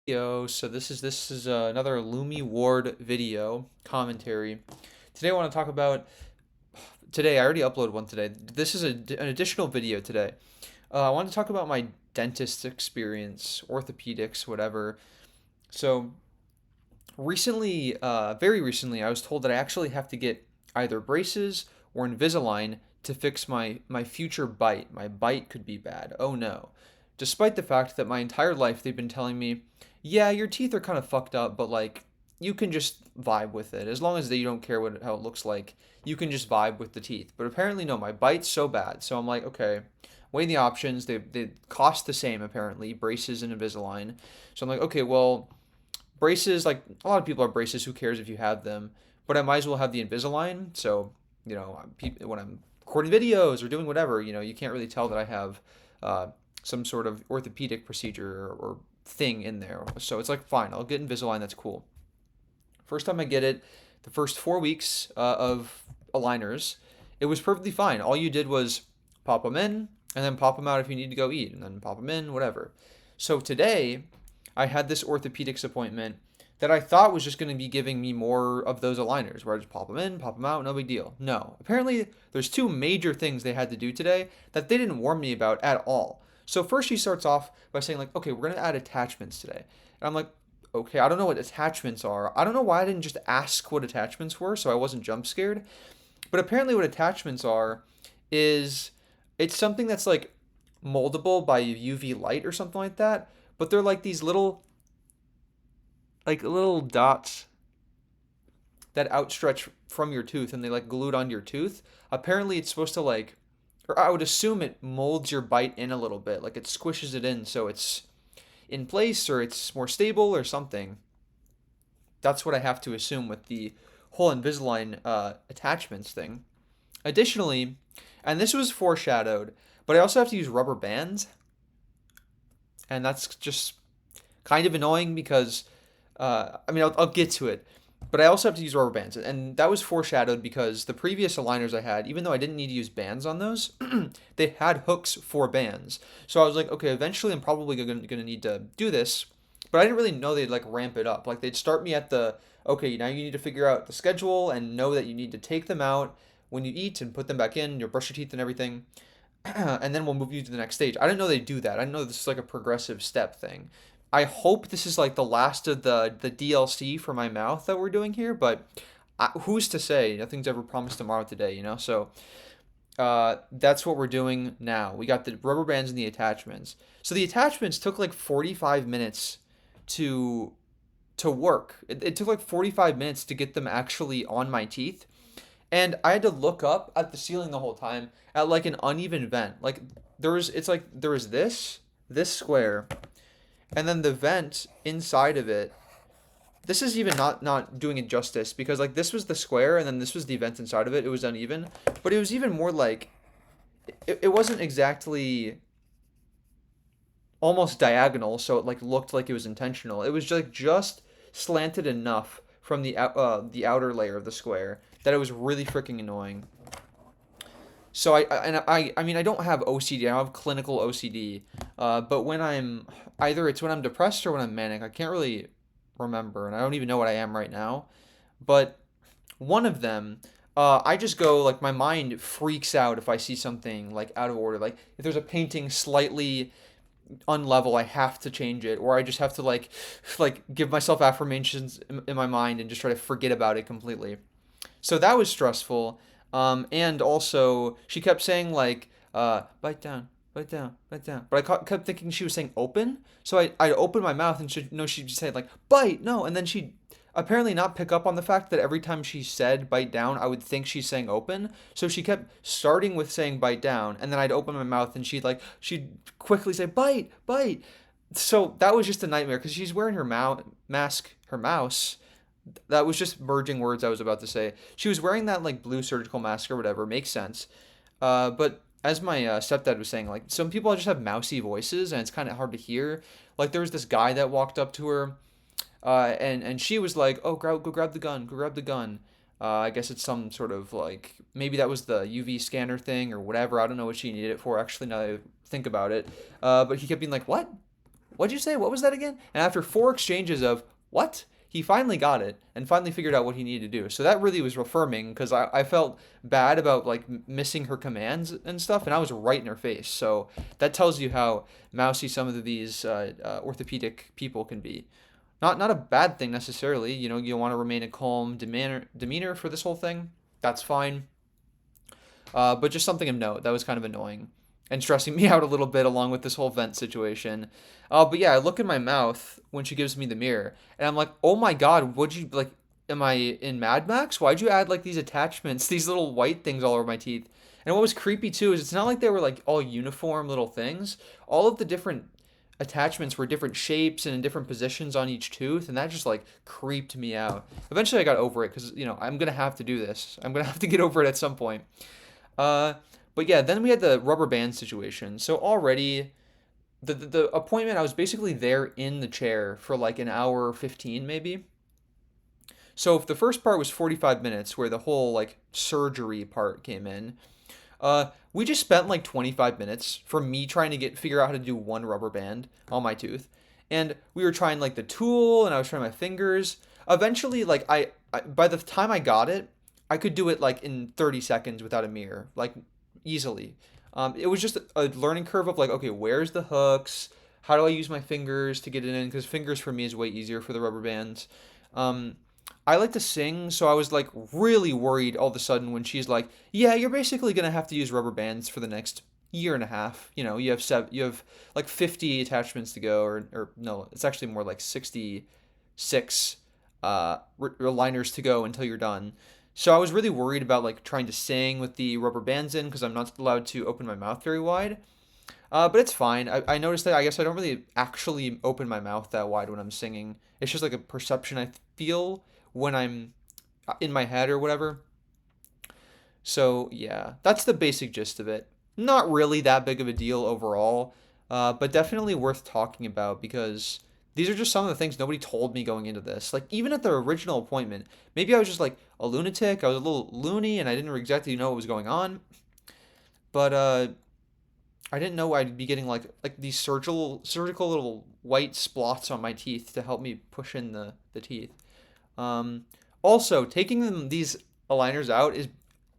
So this is another Loomy Ward video commentary. Today I want to talk about today. I already uploaded one today. This is an additional video today. I want to talk about my dentist experience, orthopedics, whatever. So recently, very recently, I was told that I actually have to get either braces or Invisalign to fix my future bite. My bite could be bad. Oh no. Despite the fact that my entire life they've been telling me, yeah, your teeth are kind of fucked up, but like you can just vibe with it. As long as you don't care how it looks like, you can just vibe with the teeth. But apparently no, my bite's so bad. So I'm like, okay, weighing the options, they cost the same apparently, braces and Invisalign. So I'm like, okay, well, braces, like a lot of people have braces. Who cares if you have them? But I might as well have the Invisalign. So when I'm recording videos or doing whatever, you can't really tell that I have uh, some sort of orthopedic procedure or thing in there. So it's like fine, I'll get Invisalign. That's cool. First time I get it, the first 4 weeks of aligners, it was perfectly fine. All you did was pop them in and then pop them out if you need to go eat, and then pop them in, whatever. So today, I had this orthopedics appointment that I thought was just going to be giving me more of those aligners, where I just pop them in, pop them out, no big deal. No, apparently there's two major things they had to do today that they didn't warn me about at all. So first she starts off by saying like, okay, we're going to add attachments today. And I'm like, okay, I don't know what attachments are. I don't know why I didn't just ask what attachments were so I wasn't jump scared. But apparently what attachments are is it's something that's like moldable by UV light or something like that, but they're like these little dots that outstretch from your tooth and they like glued onto your tooth. Apparently it's supposed to like, or I would assume it molds your bite in a little bit, like it squishes it in so it's in place or it's more stable or something. That's what I have to assume with the whole Invisalign attachments thing. Additionally, and this was foreshadowed, but I also have to use rubber bands, and that's just kind of annoying because I'll get to it, but I also have to use rubber bands, and that was foreshadowed because the previous aligners I had, even though I didn't need to use bands on those, they had hooks for bands. So I was like, okay, eventually I'm probably gonna need to do this, but I didn't really know they'd like ramp it up. Like they'd start me at the okay, now you need to figure out the schedule and know that you need to take them out when you eat and put them back in, you brush your teeth and everything, and then we'll move you to the next stage. I didn't know they do that. I didn't know this is like a progressive step thing. I hope this is like the last of the DLC for my mouth that we're doing here, but who's to say? Nothing's ever promised tomorrow today. So that's what we're doing now. We got the rubber bands and the attachments. So the attachments took like 45 minutes to work. It took like 45 minutes to get them actually on my teeth. And I had to look up at the ceiling the whole time at like an uneven vent. Like there was this square, and then the vent inside of it. This is even not doing it justice because like this was the square and then this was the vent inside of it. It was uneven, but it was even more like it wasn't exactly almost diagonal, so it like looked like it was intentional. It was just slanted enough from the outer layer of the square that it was really freaking annoying. So I mean I don't have OCD. I don't have clinical OCD. But when I'm either it's when I'm depressed or when I'm manic. I can't really remember, and I don't even know what I am right now. But one of them, I just go like my mind freaks out if I see something like out of order. Like if there's a painting slightly unlevel, I have to change it, or I just have to like give myself affirmations in my mind and just try to forget about it completely. So that was stressful. And also she kept saying like, bite down, bite down, bite down. But I kept thinking she was saying open. So I opened my mouth and she'd say like bite, no. And then she'd apparently not pick up on the fact that every time she said bite down, I would think she's saying open. So she kept starting with saying bite down, and then I'd open my mouth and she'd quickly say bite, bite. So that was just a nightmare because she's wearing her her mouse. That was just merging words I was about to say. She was wearing that like blue surgical mask or whatever. Makes sense. But as my stepdad was saying, like some people just have mousy voices and it's kind of hard to hear. Like there was this guy that walked up to her, and she was like, "Oh, go grab the gun, go grab the gun." I guess it's some sort of like maybe that was the UV scanner thing or whatever. I don't know what she needed it for. Actually, now that I think about it, but he kept being like, "What? what'd you say? What was that again? And after 4 exchanges of, what? He finally got it and finally figured out what he needed to do. So that really was affirming because I felt bad about like missing her commands and stuff, and I was right in her face. So that tells you how mousy some of these orthopedic people can be. Not a bad thing necessarily. You know, you want to remain a calm demeanor for this whole thing. That's fine. But just something of note that was kind of annoying and stressing me out a little bit along with this whole vent situation. But yeah, I look in my mouth when she gives me the mirror, and I'm like, oh my god, would you like? Am I in Mad Max? Why'd you add like these attachments, these little white things all over my teeth? And what was creepy too is it's not like they were like all uniform little things. All of the different attachments were different shapes and in different positions on each tooth, and that just like creeped me out. Eventually, I got over it because I'm gonna have to do this. I'm gonna have to get over it at some point. Uh, but yeah, then we had the rubber band situation. So already, the appointment, I was basically there in the chair for like an hour 15 maybe. So if the first part was 45 minutes, where the whole like surgery part came in, we just spent like 25 minutes for me trying to figure out how to do one rubber band on my tooth, and we were trying like the tool, and I was trying my fingers. Eventually, like by the time I got it, I could do it like in 30 seconds without a mirror, like easily. It was just a learning curve of like, okay, where's the hooks? How do I use my fingers to get it in? Because fingers for me is way easier for the rubber bands. Um, I like to sing, so I was like really worried all of a sudden when she's like, "Yeah, you're basically gonna have to use rubber bands for the next year and a half. You know, you have like 50 attachments to go, or no, it's actually more like 66 liners to go until you're done." So I was really worried about like trying to sing with the rubber bands in because I'm not allowed to open my mouth very wide. But it's fine. I noticed that I guess I don't really actually open my mouth that wide when I'm singing. It's just like a perception I feel when I'm in my head or whatever. So yeah, that's the basic gist of it. Not really that big of a deal overall, but definitely worth talking about because these are just some of the things nobody told me going into this. Like even at the original appointment, maybe I was just like a lunatic. I was a little loony and I didn't exactly know what was going on. But I didn't know I'd be getting like these surgical little white splots on my teeth to help me push in the teeth. Um, Also, taking these aligners out is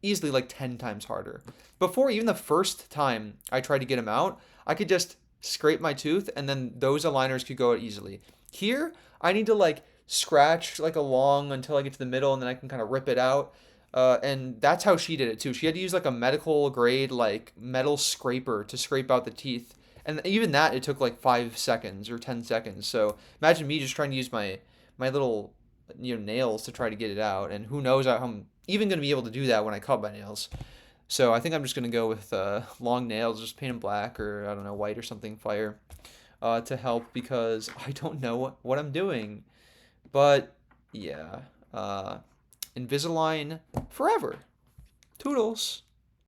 easily like 10 times harder. Before, even the first time I tried to get them out, I could just scrape my tooth and then those aligners could go out easily. Here, I need to like scratch like along until I get to the middle and then I can kind of rip it out. And that's how she did it too. She had to use like a medical grade like metal scraper to scrape out the teeth. And even that, it took like 5 seconds or 10 seconds. So imagine me just trying to use my little nails to try to get it out, and who knows how I'm even going to be able to do that when I cut my nails. So I think I'm just going to go with long nails, just paint them black or I don't know, white or something fire to help because I don't know what I'm doing. But yeah, Invisalign forever. Toodles.